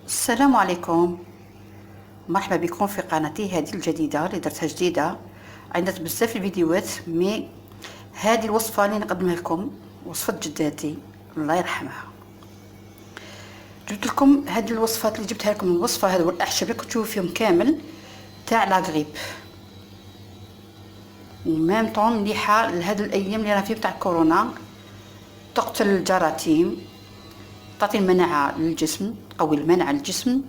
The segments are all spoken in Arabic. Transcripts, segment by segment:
السلام عليكم. مرحبا بكم في قناتي هذه الجديدة اللي درتها جديدة. عندت بزاف الفيديوهات، مي هذه الوصفة اللي نقدمها لكم وصفة جداتي الله يرحمها. جبت لكم هذه الوصفات اللي جبتها لكم، الوصفة هذا والاعشاب اللي كتشوفوا فيهم كامل تاع لا غريب، ومام طون مليحة لهذه الايام اللي راه فيه تاع كورونا، تقتل الجراثيم، تعطي المناعة للجسم، تقوي المناعة للجسم،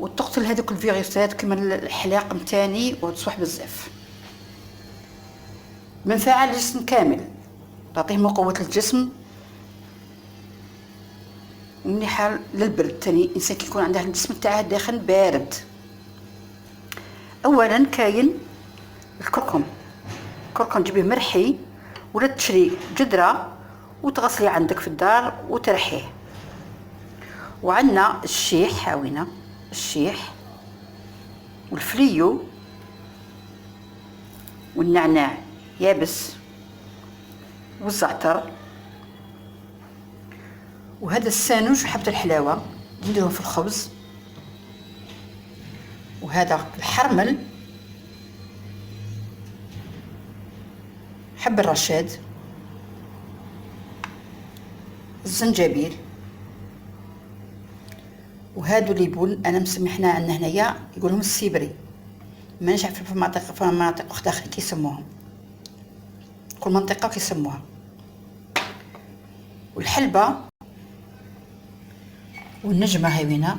وتقتل هذوك الفيروسات كما الحلاق متاني وتصبح بزاف منفعة للجسم كامل، تعطيه مقوة للجسم ومليحة للبرد تاني. الانسان كي يكون عنده الجسم تاعه داخل بارد. اولا كاين الكركم، تجيبيه مرحي ولا تشري جدرة وتغسليه عندك في الدار وترحيه. وعندنا الشيح، هاوينا الشيح والفليو والنعناع يابس والزعتر، وهذا السانوج وحبة الحلاوة نديروهم في الخبز، وهذا الحرمل، حب الرشاد، الزنجبيل، وهادو الليبون انا مسمحنا عندنا هنايا يقولهم السيبري، ما نعرف في مناطق اخرى كيسموهم، كل منطقه كيسموها. والحلبه والنجمه هاوينا،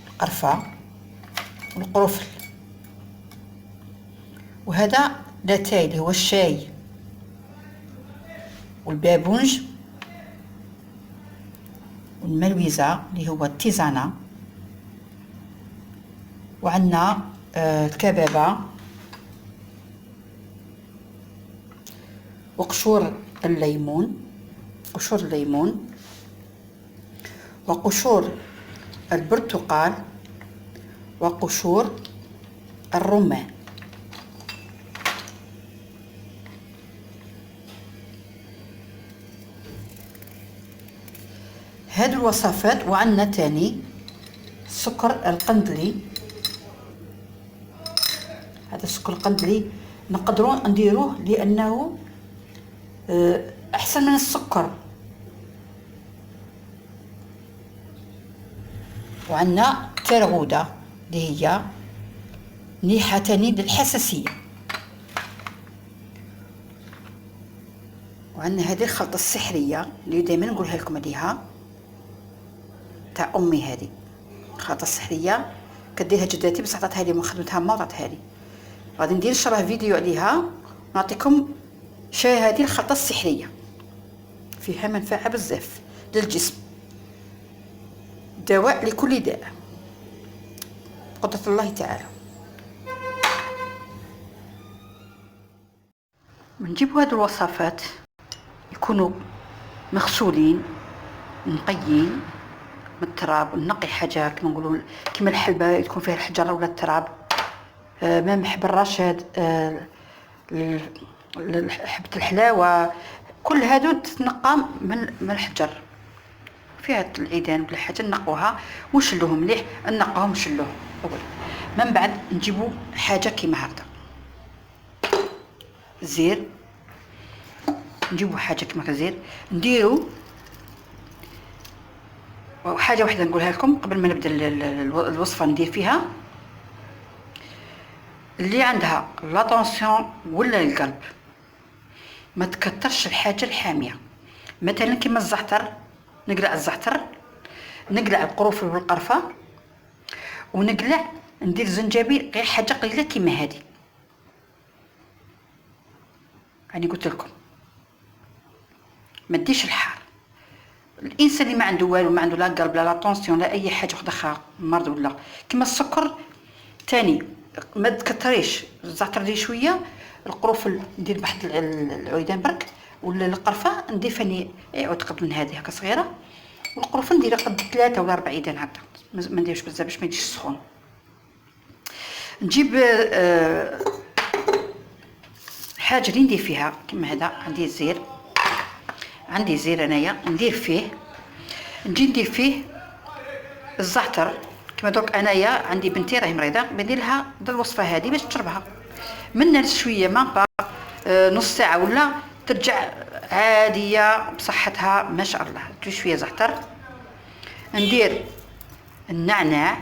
القرفه والقرفل، وهذا لاتاي اللي هو الشاي، والبابونج والملويزه اللي هو التيزانه، وعندنا الكبابه وقشور الليمون، وقشور البرتقال، وقشور الرمان. هذه الوصفات. وعندنا تاني السكر القندلي، هذا السكر القندلي نقدروا نديروه لانه احسن من السكر. وعندنا ترغوده اللي هي مليحه تاني للحساسيه. وعندنا هذه الخلطه السحريه اللي دائما نقولها لكم عليها تاع امي، هذه الخلطه السحريه كديرها جداتي، بس عطاتها لي من خدمتها ما عطاتها لي. غادي ندير ان شاء الله فيديو عليها ونعطيكم شاي هذه الخلطه السحريه، فيها منفعه بزاف للجسم، دواء لكل داء بقدره الله تعالى. نجيبوا هذه الوصفات يكونوا مغسولين نقيين من التراب، ونقي حاجه كما نقولوا كما الحلبه تكون فيها الحجره ولا التراب، مام حب الرشاد، حبه الحلاوه، كل هادو تتنقى من الحجر، فيها العيدان ولا حاجه نقوها ونشلوهم مليح، نقوهم ونشلوهم اول. من بعد نجيبوا حاجه كيما هكذا زير، نجيبوا حاجه كيما هكذا زير، نديروا وحاجه واحده نقولها لكم قبل ما نبدا الوصفه ندير فيها. اللي عندها لا طونسيون ولا القلب ما تكترش الحاجه الحاميه، مثلا كيما الزعتر، نقلع الزعتر، نقلع القرنفل والقرفه، ونقلع ندير زنجبيل، غير حاجه قليله كيما هذه. راني قلت لكم ما ديش الحار. الانسان اللي ما عنده والو، ما عنده لا قلب لا طونسيون لا اي حاجه اخرى مرض ولا كيما السكر تاني، ما تكتريش الزعتر دير شويه، القرنفل ندير بواحد العيدان برك، ولا القرفه ندير فاني عود قد من هذه هكا صغيره، والقرنفل ندير قد 3 ولا 4 عيدان هكا، ما نديرش بزاف باش ما يجيش سخون. نجيب حاجه اللي ندير فيها كيما هذا، عندي زير انايا ندير فيه، نجي ندير فيه الزعتر كما دوك انايا عندي بنتي راهي مريضه، بدير لها الوصفه هذه باش تشربها من شويه ما نص ساعه ولا ترجع عاديه بصحتها ما شاء الله. تجي شويه زعتر، ندير النعناع،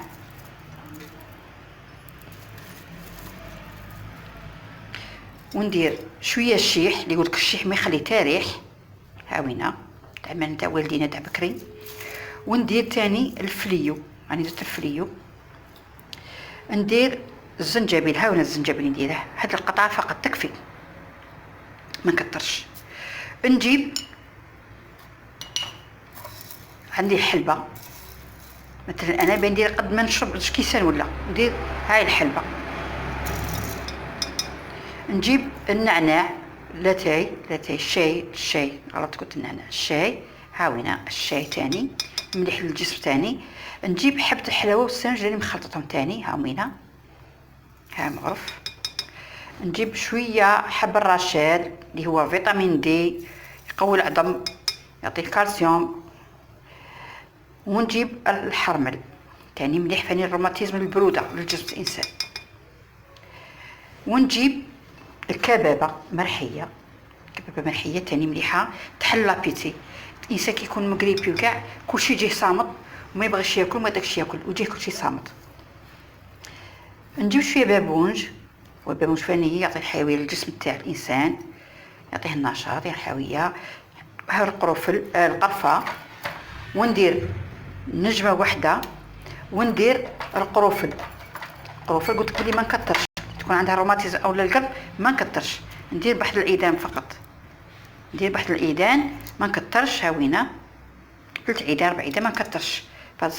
وندير شويه الشيح، اللي يقولك الشيح ما يخلي تاريح، هاوينا تعمل نتاع والدينا تاع بكري. وندير تاني الفليو، راني درت الفليو. ندير الزنجبيل، هاونا الزنجبيل نديره، هاد القطعه فقط تكفي ما نكترش. نجيب عندي الحلبه، مثلا انا بندير قد ما نشرب كيسان ولا ندير هاي الحلبه. نجيب النعناع، لاتاي الشاي غلط قلت النعناع، الشاي، هاوينا الشاي تاني مليح للجسم تاني. نجيب حبة الحلاوة والسنج اللي مخلطتهم تاني، هاوينا ها مغرف. نجيب شوية حب الرشاد اللي هو فيتامين دي، يقوي العظم، يعطي الكالسيوم. ونجيب الحرمل تاني مليح فاني الروماتيزم، البرودة للجسم الإنسان. ونجيب الكبابة مرحية، كبابة مرحية تاني مليحة تحل لابيتي. الإنسان كيكون مقريبي وكاع كلشي يجيه صامت وما يبغيش ياكل وما داكشي ياكل ويجيه كلشي صامت. نجيب شوية بابونج، والبابونج فاني يعطي الحيوية للجسم تاع الإنسان، يعطيه النشاط، يعطيه الحيوية. ها القرنفل، القرفة. وندير نجمة واحدة، وندير القرنفل. القرنفل قلت بلي ما نكترش، تكون عندها روماتيزم او القلب ما نكترش، ندير بحد العيدان فقط، ندير بحد العيدان ما نكترش، هاوينا 3 عيدان 4 عيدان ما نكترش.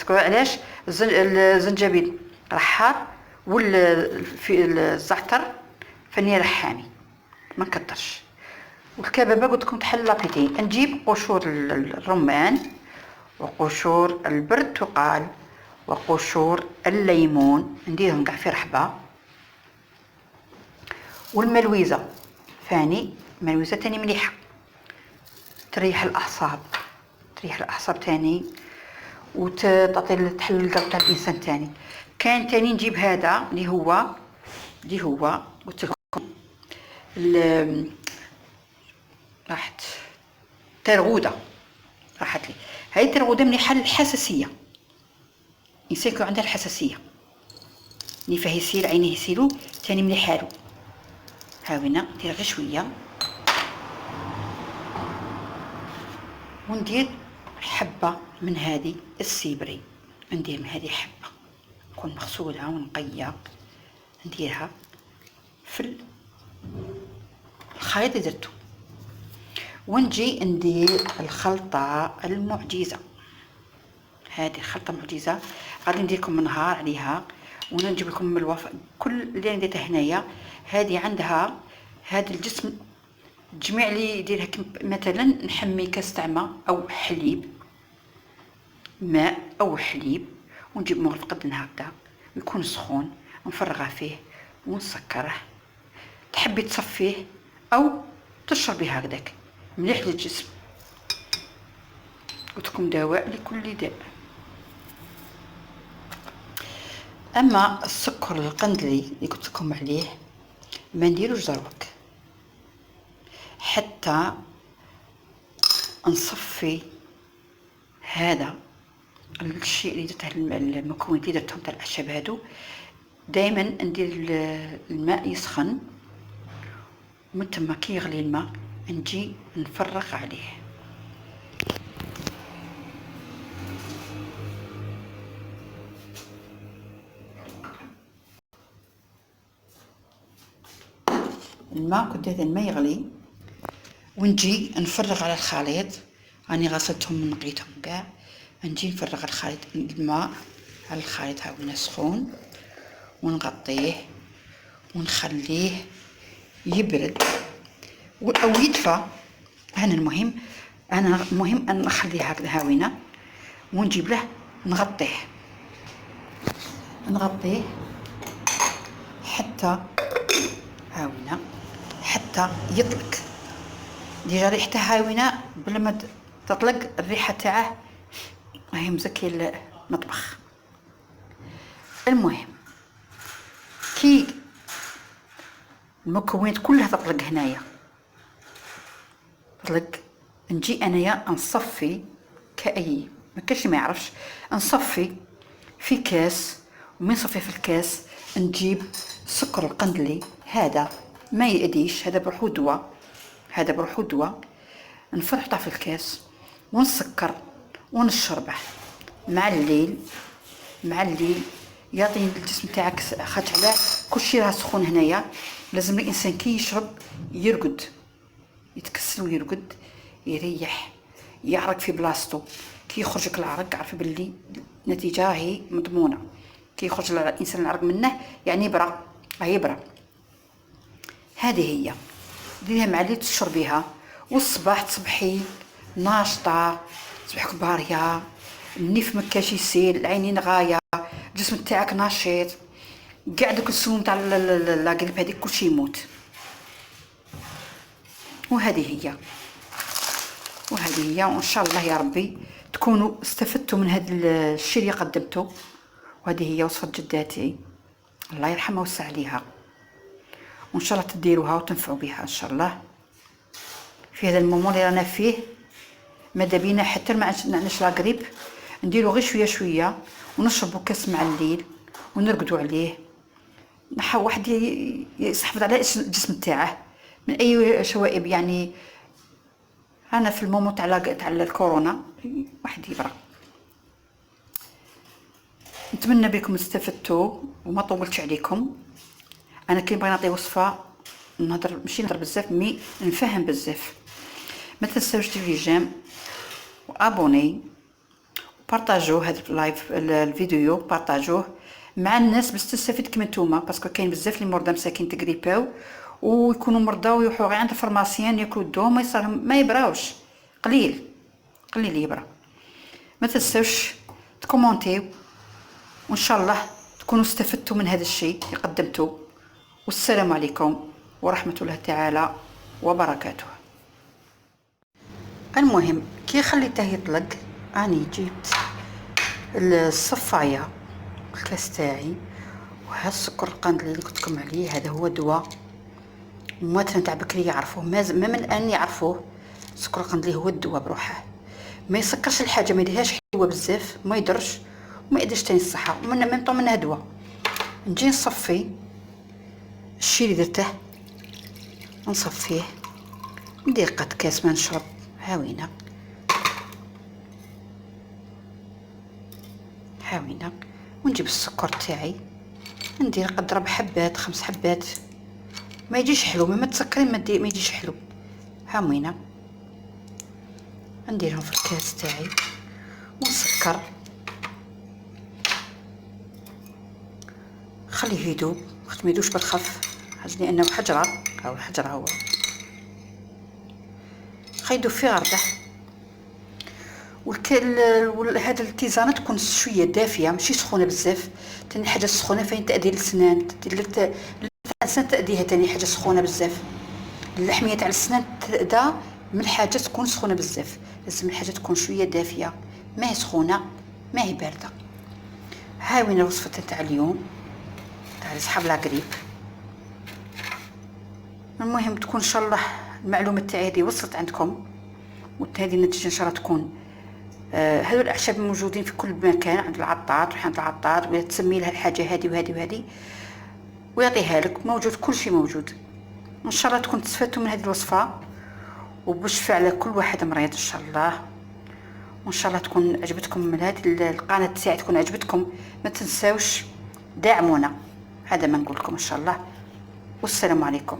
علاش؟ الزنجبيل رحار والزعتر فني رحامي ما نكترش. والكبابه قلت لكم تحل لابيتي. نجيب قشور الرمان وقشور البرتقال وقشور الليمون، نديرهم كاع في رحبه. والملويزه فاني ملويزه تاني مليحه تريح الاعصاب، تاني وتعطي تحل القلب تاع الانسان تاني. كان تاني نجيب هذا اللي هو قلت لكم راحت ترغوده، راحت لي هاي الترغوده مليحه للحساسيه، الانسان يكون عنده الحساسيه نيفه يسيل عينيه يسيلو تاني مليحه له. هاوينا ندير غير شويه، وندير حبه من هذه السيبري، ندير من هذه حبه تكون مغسوله ونقيه، نديرها في الخليط اللي درتو. ونجي ندير الخلطه المعجزه، هذه الخلطه معجزه غادي نديركم نهار عليها ونجيب لكم من الوفاء كل اللي درته هنايا. هذه عندها هذا الجسم الجميع اللي يديرها مثلا نحمي كاس تاع ماء او حليب، ماء او حليب، ونجيب مغرف قدنا هكذا ويكون سخون، نفرغه فيه ونسكره، تحبي تصفيه او تشربيه هكذاك مليح للجسم. قلت لكم دواء لكل داء. اما السكر القندلي اللي قلت لكم عليه ما نديروش دروك، حتى نصفي هذا الشيء اللي درته، المكونات اللي درتهم تاع الاعشاب هادو. دائما ندير الماء يسخن، ومن تما كي يغلي الماء نجي نفرغ عليه. الماء كنت هذا الماء يغلي ونجي نفرغ على الخليط، راني غسلتهم ونقيتهم كاع، نجي نفرغ الخليط الماء على الخليط هاونا سخون، ونغطيه ونخليه يبرد او يدفى. انا المهم ان نخليه هكذا هاوينا، ونجيب له نغطيه حتى هاوينا حتى يطلق. ديجا ريحته هاوينا بلا ما تطلق الريحه تاعه راهي مزكيه المطبخ. المهم كي المكونات كلها تطلق هنايا، طلق، نجي انايا نصفي كأي ما كاش ما يعرفش، نصفي في كاس، ومن نصفي في الكاس نجيب سكر القندلي، هذا ما يأديش، هذا بروحو دواء، هذا بروحو دواء، نحطه في الكاس ونسكر ونشربه مع الليل، مع الليل يعطي الجسم تاعك، خاطر علاه كلشي راه سخون هنايا، لازم الانسان كي يشرب يرقد، يتكسل ويرقد، يريح، يعرق في بلاصتو، كي يخرجك العرق عرفي باللي النتيجه راهي مضمونه، كي يخرج الانسان العرق منه يعني يبرى، راه يبرى. هذه هي ديريها مع الليل تشربيها، والصباح تصبحي ناشطه، تصبحك باريه، النيف مكاش يسيل، العينين غايه، الجسم تاعك نشيط، كاع دوك السموم تاع لا قلب هذيك كلشي يموت. وهذه هي وان شاء الله يا ربي تكونوا استفدتوا من هذا الشيء اللي قدمته. وهذه هي وصفه جداتي، الله يرحمها ويوسع عليها، وان شاء الله تديروها وتنفعوا بها ان شاء الله في هذا المومون اللي رانا فيه. ماذا بينا حتى ما عندناش لا قريب نديرو غير شويه شويه ونشربوا كاس مع الليل ونرقدوا عليه، نحاول واحد يحافظ على الجسم تاعه من اي شوائب. يعني انا في المومون تاع الكورونا واحد يبرى. نتمنى بكم استفدتوا وما طولتش عليكم. انا كي نبغي نعطي وصفه نهضر، ماشي نهضر بزاف مي نفهم بزاف. ما تنساوش ديروا جيم وابوني وبارطاجيو هذا اللايف الفيديو، بارطاجوه مع الناس باش تستفيد كيما نتوما، باسكو كاين بزاف لي مرضى مساكين تغريباو ويكونوا مرضى ويروحوا غير عند الفارماسيان ياكلوا الدواء ما يصيرهم ما يبراوش، قليل يبرا. ما تنساوش تكومونتيو، وان شاء الله تكونوا استفدتوا من هذا الشيء اللي قدمته. والسلام عليكم ورحمه الله تعالى وبركاته. المهم كي خليته يطلق اني جبت الصفايه الكاس تاعي وهذا السكر القندلي اللي قلت لكم عليه، هذا هو دواء مواتنا تاع بكري يعرفوه، ما من الان يعرفوه. السكر القندلي هو الدواء بروحه، ما يسكرش الحاجه، ما يديرهاش حلوه بزاف، ما يضرش وما يديرش تاني الصحه، ومن ميم منها دواء. نجي نصفي الشي اللي درته، نصفيه، ندير قد كاس ما نشرب، هاوينه ونجيب السكر تاعي، ندير قد 4 حبات 5 حبات، ما يجيش حلو، ما تسكرين ما يجيش حلو، هاوينه نديرهم في الكاس تاعي ونسكر، خليه يذوب، وقت ما يذوبش بالخف حاجه لانه حجره، هاو الحجره هو خيدو في غرده. هذا الكيزانه تكون شويه دافيه ماشي سخونه بزاف، تاني حاجه سخونه فين تأذي السنان، تدير الانسان تأذيها، تاني حاجه سخونه بزاف، اللحميه تاع السنان تأذى من حاجه تكون سخونه بزاف، لازم الحاجه تكون شويه دافيه، ما هي سخونه ما هي بارده. هاوين الوصفه تاع اليوم تاع صحاب لاغريب. المهم تكون ان شاء الله المعلومات تاعي هذه وصلت عندكم، وهذه النتيجه ان شاء الله تكون. هذو الاعشاب موجودين في كل مكان، عند العطار، تروحي عند العطار وتسمي لها الحاجه هذه وهذه وهذه ويعطيها لك، موجود كل شيء موجود. ان شاء الله تكون تستفدتوا من هذه الوصفه وبشفى على كل واحد مريض ان شاء الله. وان شاء الله تكون عجبتكم من هذه القناه تاعي، تكون عجبتكم. ما تنساوش دعمونا، هذا ما نقول لكم ان شاء الله. والسلام عليكم.